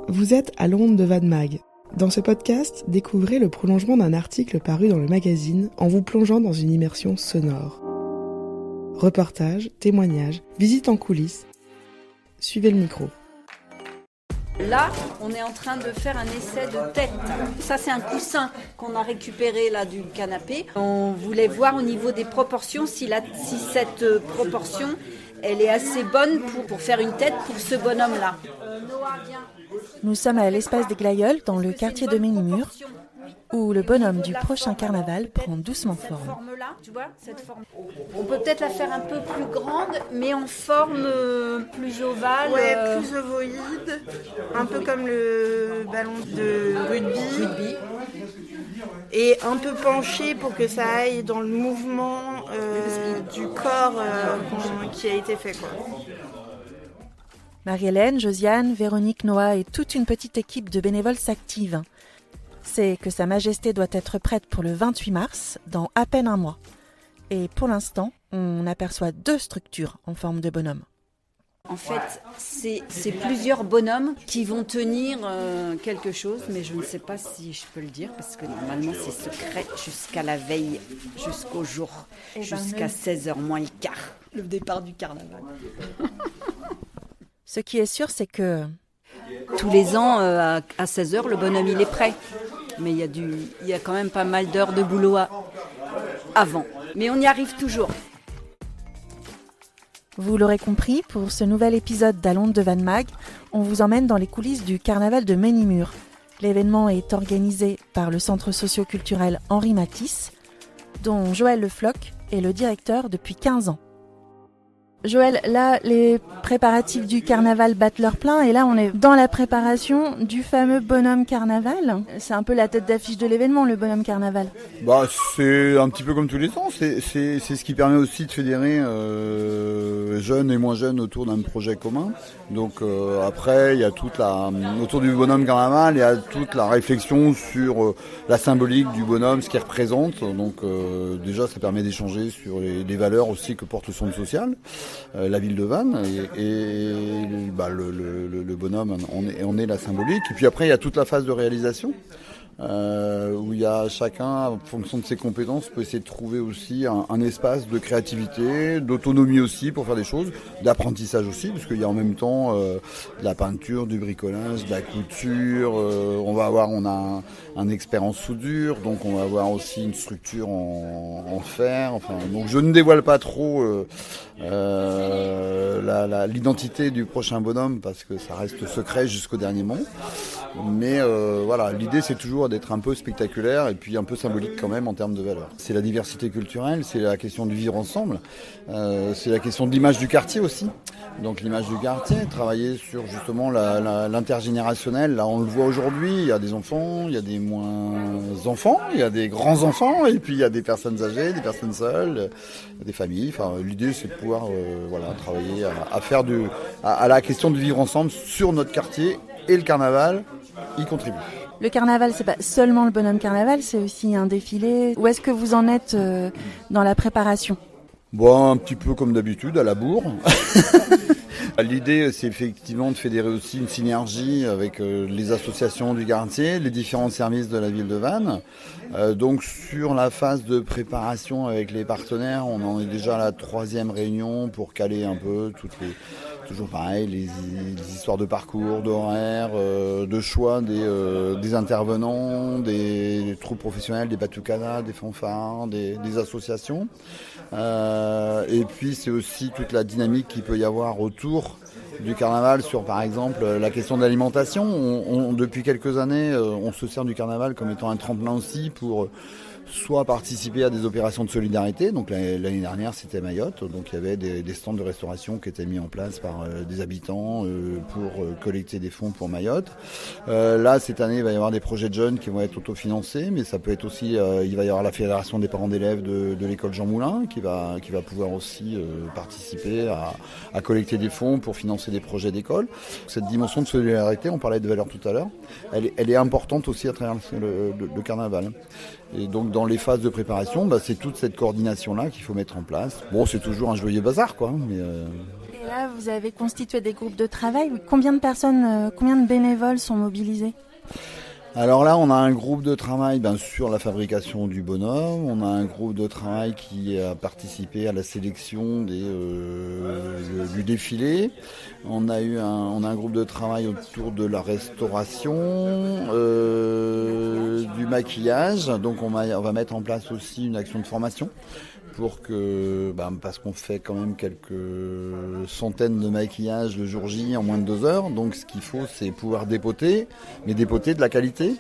Vous êtes à l'onde de Van Mag. Dans ce podcast, découvrez le prolongement d'un article paru dans le magazine en vous plongeant dans une immersion sonore. Reportages, témoignages, visites en coulisses. Suivez le micro. Là, on est en train de faire un essai de tête. Ça, c'est un coussin qu'on a récupéré là du canapé. On voulait voir au niveau des proportions si cette proportion, elle est assez bonne pour faire une tête pour ce bonhomme-là. Noah, viens. Nous sommes à l'espace des Glaïeuls, dans le quartier de Ménimur, où le bonhomme du prochain carnaval prend doucement forme. On peut peut-être la faire un peu plus grande, mais en forme plus ovale. Ouais, plus ovoïde, un peu comme le ballon de rugby. Et un peu penché pour que ça aille dans le mouvement du corps qui a été fait, quoi. Marie-Hélène, Josiane, Véronique, Noah et toute une petite équipe de bénévoles s'activent. C'est que Sa Majesté doit être prête pour le 28 mars, dans à peine un mois. Et pour l'instant, on aperçoit 2 structures en forme de bonhomme. En fait, c'est plusieurs bonhommes qui vont tenir quelque chose, mais je ne sais pas si je peux le dire, parce que normalement c'est secret jusqu'à la veille, jusqu'au jour, jusqu'à 16h moins le quart, le départ du carnaval. Ce qui est sûr, c'est que tous les ans, à 16h, le bonhomme il est prêt. Mais il y a quand même pas mal d'heures de boulot avant. Mais on y arrive toujours. vous l'aurez compris, pour ce nouvel épisode d'À l'onde de Van Mag, on vous emmène dans les coulisses du carnaval de Ménimur. L'événement est organisé par le centre socio-culturel Henri Matisse, dont Joël Le Floch est le directeur depuis 15 ans. Joël, là, les préparatifs du carnaval battent leur plein et là, on est dans la préparation du fameux bonhomme carnaval. C'est un peu la tête d'affiche de l'événement, le bonhomme carnaval. C'est un petit peu comme tous les ans. C'est ce qui permet aussi de fédérer jeunes et moins jeunes autour d'un projet commun. Donc après, il y a autour du bonhomme carnaval, il y a toute la réflexion sur la symbolique du bonhomme, ce qu'il représente. Donc déjà, ça permet d'échanger sur les valeurs aussi que porte le centre social. La ville de Vannes et le bonhomme on est la symbolique, et puis après il y a toute la phase de réalisation où il y a chacun, en fonction de ses compétences, peut essayer de trouver aussi un espace de créativité, d'autonomie aussi pour faire des choses, d'apprentissage aussi, parce qu'il y a en même temps de la peinture, du bricolage, de la couture, on a un expert en soudure, donc on va avoir aussi une structure en fer, donc je ne dévoile pas trop l'identité du prochain bonhomme parce que ça reste secret jusqu'au dernier moment, mais l'idée c'est toujours d'être un peu spectaculaire et puis un peu symbolique quand même en termes de valeur. C'est la diversité culturelle, c'est la question du vivre ensemble, c'est la question de l'image du quartier aussi. Donc l'image du quartier, travailler sur justement l'intergénérationnel. Là on le voit aujourd'hui, il y a des enfants, il y a des moins enfants, il y a des grands enfants et puis il y a des personnes âgées, des personnes seules, des familles. L'idée c'est de pouvoir travailler à la question de vivre ensemble sur notre quartier, et le carnaval y contribue. Le carnaval, c'est pas seulement le bonhomme carnaval, c'est aussi un défilé. Où est-ce que vous en êtes dans la préparation ? Un petit peu comme d'habitude, à la bourre. L'idée, c'est effectivement de fédérer aussi une synergie avec les associations du quartier, les différents services de la ville de Vannes. Donc sur la phase de préparation avec les partenaires, on en est déjà à la 3e réunion pour caler un peu toujours pareil, les histoires de parcours, d'horaires, de choix des intervenants, des troupes professionnelles, des batucadas, des fanfares, des associations. Et puis c'est aussi toute la dynamique qu'il peut y avoir autour du carnaval sur par exemple la question de l'alimentation. Depuis quelques années, on se sert du carnaval comme étant un tremplin aussi pour soit participer à des opérations de solidarité. Donc l'année dernière c'était Mayotte, donc il y avait des stands de restauration qui étaient mis en place par des habitants pour collecter des fonds pour Mayotte. Là cette année il va y avoir des projets de jeunes qui vont être autofinancés, mais ça peut être aussi il va y avoir la fédération des parents d'élèves de l'école Jean Moulin qui va pouvoir aussi participer à collecter des fonds pour financer des projets d'école. Cette dimension de solidarité, on parlait de valeur tout à l'heure, elle est importante aussi à travers le carnaval. Et donc dans les phases de préparation, c'est toute cette coordination-là qu'il faut mettre en place. C'est toujours un joyeux bazar, quoi. Mais Et Là, vous avez constitué des groupes de travail. Combien de personnes, combien de bénévoles sont mobilisés ? Alors là, on a un groupe de travail sur la fabrication du bonhomme. On a un groupe de travail qui a participé à la sélection du défilé. On a un groupe de travail autour de la restauration, du maquillage. Donc on va mettre en place aussi une action de formation pour que, parce qu'on fait quand même quelques centaines de maquillages le jour J en moins de 2 heures. Donc ce qu'il faut, c'est pouvoir dépoter, mais dépoter de la qualité.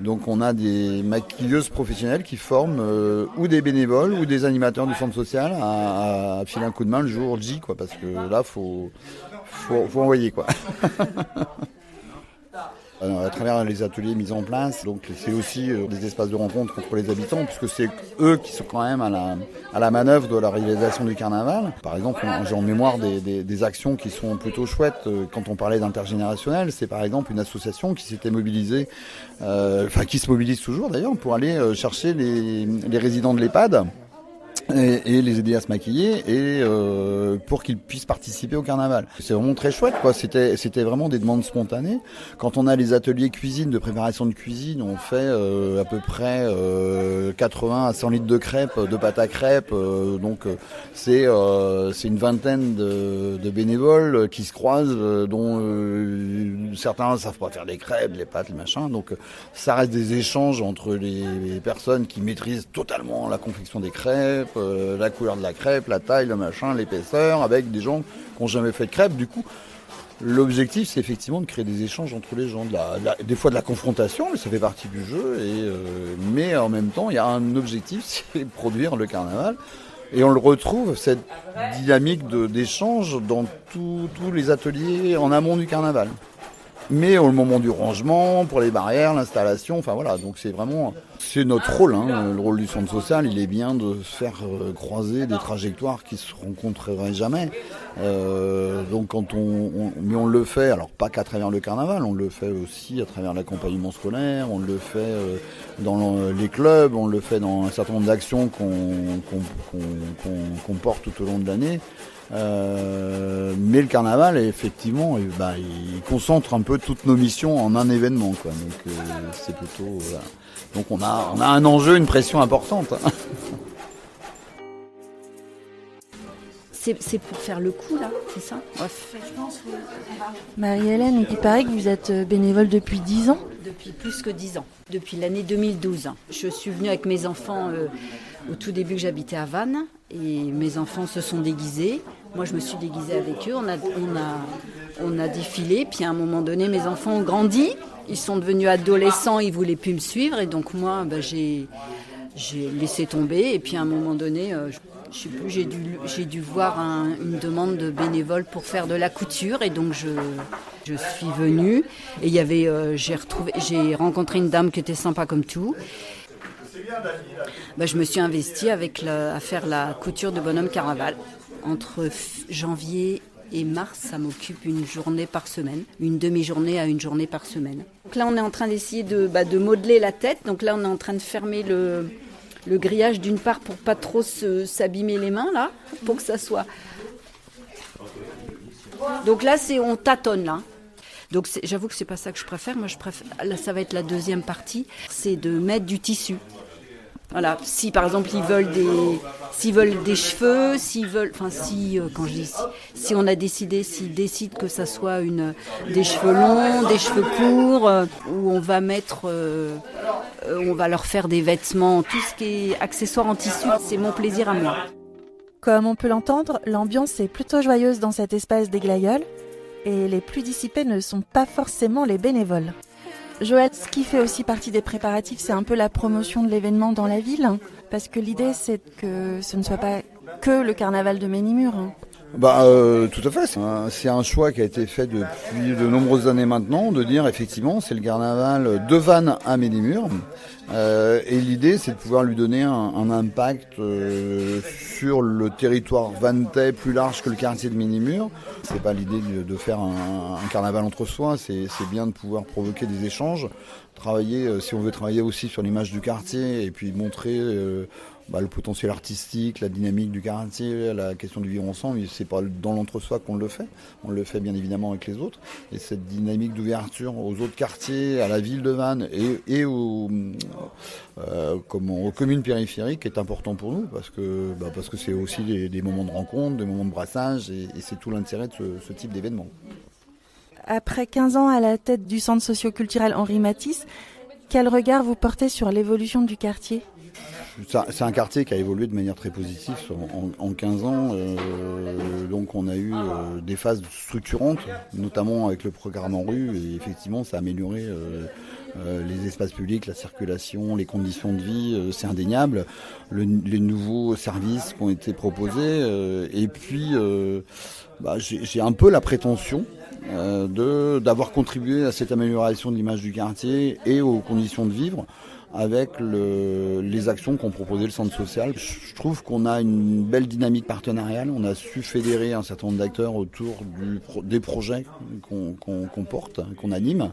Donc on a des maquilleuses professionnelles qui forment ou des bénévoles ou des animateurs du centre social à filer un coup de main le jour J, quoi, parce que là, faut envoyer, quoi. À travers les ateliers mis en place, donc c'est aussi des espaces de rencontre entre les habitants, puisque c'est eux qui sont quand même à la manœuvre de la réalisation du carnaval. Par exemple, j'ai en mémoire des actions qui sont plutôt chouettes. Quand on parlait d'intergénérationnel, c'est par exemple une association qui s'était mobilisée, qui se mobilise toujours d'ailleurs, pour aller chercher les résidents de l'EHPAD et les aider à se maquiller et pour qu'ils puissent participer au carnaval. C'est vraiment très chouette, quoi. C'était vraiment des demandes spontanées. Quand on a les ateliers cuisine, de préparation de cuisine, on fait à peu près 80 à 100 litres de crêpes, de pâte à crêpes. Donc c'est une vingtaine de bénévoles qui se croisent, dont certains ne savent pas faire des crêpes, les pâtes, les machins. Donc ça reste des échanges entre les personnes qui maîtrisent totalement la confection des crêpes, la couleur de la crêpe, la taille, le machin, l'épaisseur, avec des gens qui n'ont jamais fait de crêpes. Du coup, l'objectif, c'est effectivement de créer des échanges entre les gens, des fois de la confrontation, mais ça fait partie du jeu. Mais en même temps, il y a un objectif, c'est produire le carnaval. Et on le retrouve, cette dynamique d'échange, dans tous les ateliers en amont du carnaval. Mais au moment du rangement, pour les barrières, l'installation, enfin voilà, donc c'est notre rôle, le rôle du centre social, il est bien de faire croiser des trajectoires qui se rencontreraient jamais. Donc mais on le fait, alors pas qu'à travers le carnaval, on le fait aussi à travers l'accompagnement scolaire, on le fait dans les clubs, on le fait dans un certain nombre d'actions qu'on porte tout au long de l'année. Mais le carnaval, effectivement, il concentre un peu toutes nos missions en un événement, quoi. Donc c'est plutôt voilà. Donc on a un enjeu, une pression importante. C'est pour faire le coup, là, c'est ça ? Je pense, oui. Marie-Hélène, il paraît que vous êtes bénévole depuis 10 ans ? Depuis plus que 10 ans, depuis l'année 2012. Je suis venue avec mes enfants au tout début que j'habitais à Vannes et mes enfants se sont déguisés. Moi, je me suis déguisée avec eux, on a défilé, puis à un moment donné, mes enfants ont grandi, ils sont devenus adolescents, ils ne voulaient plus me suivre et donc moi, j'ai laissé tomber et puis à un moment donné, je sais plus, j'ai dû voir une demande de bénévoles pour faire de la couture et donc je suis venue et il y avait j'ai rencontré une dame qui était sympa comme tout. Je me suis investie à faire la couture de bonhomme carnaval. Entre janvier et mars, ça m'occupe une journée par semaine, une demi-journée à une journée par semaine. Donc là, on est en train d'essayer de modeler la tête. Donc là, on est en train de fermer le grillage d'une part pour pas trop s'abîmer les mains là, pour que ça soit. Donc là, on tâtonne là. Donc j'avoue que c'est pas ça que je préfère. Moi, là, ça va être la deuxième partie, c'est de mettre du tissu. Voilà, si par exemple s'ils veulent des cheveux, s'ils décident que ça soit des cheveux longs, des cheveux courts, où on va leur faire des vêtements, tout ce qui est accessoires en tissu, c'est mon plaisir à moi. Comme on peut l'entendre, l'ambiance est plutôt joyeuse dans cet espace des Glaïeuls, et les plus dissipés ne sont pas forcément les bénévoles. Joël, ce qui fait aussi partie des préparatifs, c'est un peu la promotion de l'événement dans la ville, parce que l'idée, c'est que ce ne soit pas que le carnaval de Ménimur. Tout à fait. C'est un choix qui a été fait depuis de nombreuses années maintenant, de dire effectivement, c'est le carnaval de Vannes à Ménimur. Et l'idée, c'est de pouvoir lui donner un impact sur le territoire vanntais plus large que le quartier de Ménimur. C'est pas l'idée de faire un carnaval entre soi, c'est bien de pouvoir provoquer des échanges, travailler, si on veut travailler aussi sur l'image du quartier et puis montrer le potentiel artistique, la dynamique du quartier, la question du vivre ensemble. C'est pas dans l'entre-soi qu'on le fait. On le fait bien évidemment avec les autres. Et cette dynamique d'ouverture aux autres quartiers, à la ville de Vannes et aux communes périphériques est important pour nous parce que c'est aussi des moments de rencontre, des moments de brassage et c'est tout l'intérêt de ce type d'événement. Après 15 ans à la tête du centre socio-culturel Henri Matisse, quel regard vous portez sur l'évolution du quartier ? C'est un quartier qui a évolué de manière très positive en 15 ans. Donc on a eu des phases structurantes, notamment avec le programme en rue. Et effectivement, ça a amélioré les espaces publics, la circulation, les conditions de vie. C'est indéniable. Les nouveaux services qui ont été proposés. Et puis, j'ai un peu la prétention d'avoir contribué à cette amélioration de l'image du quartier et aux conditions de vivre avec les actions qu'ont proposé le centre social. Je trouve qu'on a une belle dynamique partenariale, on a su fédérer un certain nombre d'acteurs autour des projets qu'on porte, qu'on anime.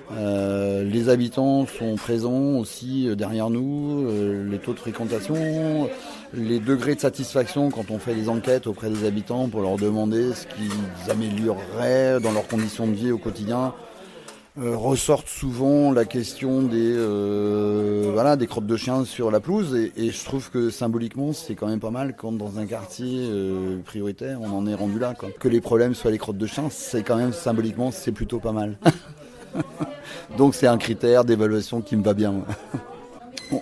Les habitants sont présents aussi derrière nous, les taux de fréquentation, les degrés de satisfaction quand on fait des enquêtes auprès des habitants pour leur demander ce qu'ils amélioreraient dans leurs conditions de vie au quotidien. Ressortent souvent la question des crottes de chiens sur la pelouse et je trouve que symboliquement c'est quand même pas mal quand dans un quartier prioritaire on en est rendu là quoi. Que les problèmes soient les crottes de chiens, c'est quand même symboliquement c'est plutôt pas mal. Donc c'est un critère d'évaluation qui me va bien.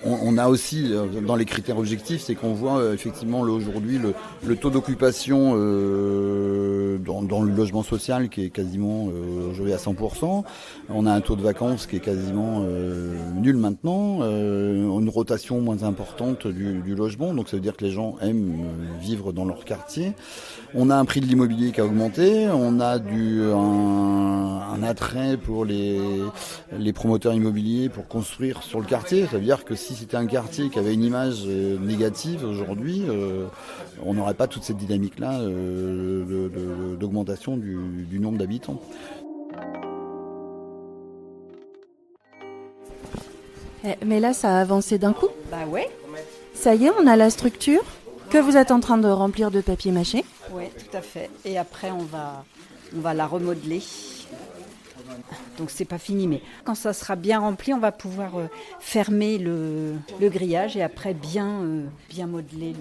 On a aussi, dans les critères objectifs, c'est qu'on voit effectivement aujourd'hui le taux d'occupation dans le logement social qui est quasiment aujourd'hui à 100%. On a un taux de vacances qui est quasiment nul maintenant. Une rotation moins importante du logement, donc ça veut dire que les gens aiment vivre dans leur quartier. On a un prix de l'immobilier qui a augmenté. On a un attrait pour les promoteurs immobiliers pour construire sur le quartier. Ça veut dire que si c'était un quartier qui avait une image négative aujourd'hui, on n'aurait pas toute cette dynamique-là d'augmentation du nombre d'habitants. Mais là, ça a avancé d'un coup. Bah ouais. Ça y est, on a la structure que vous êtes en train de remplir de papier mâché. Oui, tout à fait. Et après, on va la remodeler. Donc c'est pas fini, mais quand ça sera bien rempli, on va pouvoir fermer le grillage et après bien modeler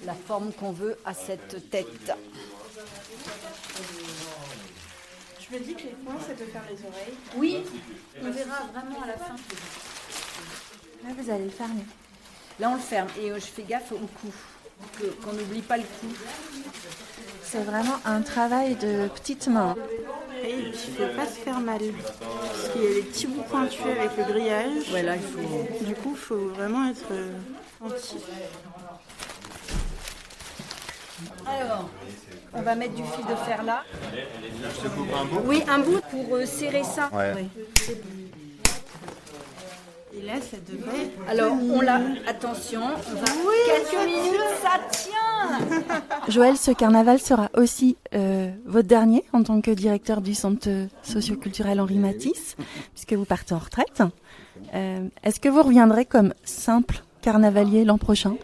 la forme qu'on veut à cette tête. Je me dis que les points, c'est de faire les oreilles. Oui, on verra vraiment à la fin. Là, vous allez le fermer. Là, on le ferme et je fais gaffe au cou, qu'on n'oublie pas le cou. C'est vraiment un travail de petites mains. Et il ne faut pas se faire mal. Parce qu'il y a des petits bouts pointus avec le grillage. Ouais, là, il faut... Du coup, il faut vraiment être attentif. Alors, on va mettre du fil de fer là. Je te coupe un bout ? Oui, un bout pour serrer ça. Ouais. Oui. Et là, ça devrait... Alors, on l'a... Attention, on va... Quelques minutes, ça tient. Joël, ce carnaval sera aussi votre dernier en tant que directeur du centre socio-culturel Henri Matisse, puisque vous partez en retraite. Est-ce que vous reviendrez comme simple carnavalier l'an prochain ?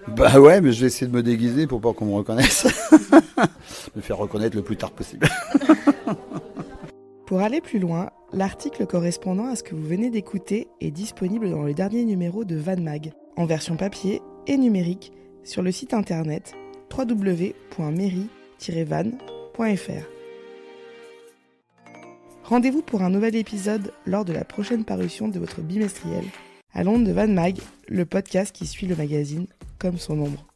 Bah ouais, mais je vais essayer de me déguiser pour pas qu'on me reconnaisse. Me faire reconnaître le plus tard possible. Pour aller plus loin, l'article correspondant à ce que vous venez d'écouter est disponible dans le dernier numéro de Vannes Mag, en version papier et numérique, sur le site internet www.mairie-vannes.fr. Rendez-vous pour un nouvel épisode lors de la prochaine parution de votre bimestriel, à l'onde de Vannes Mag, le podcast qui suit le magazine comme son ombre.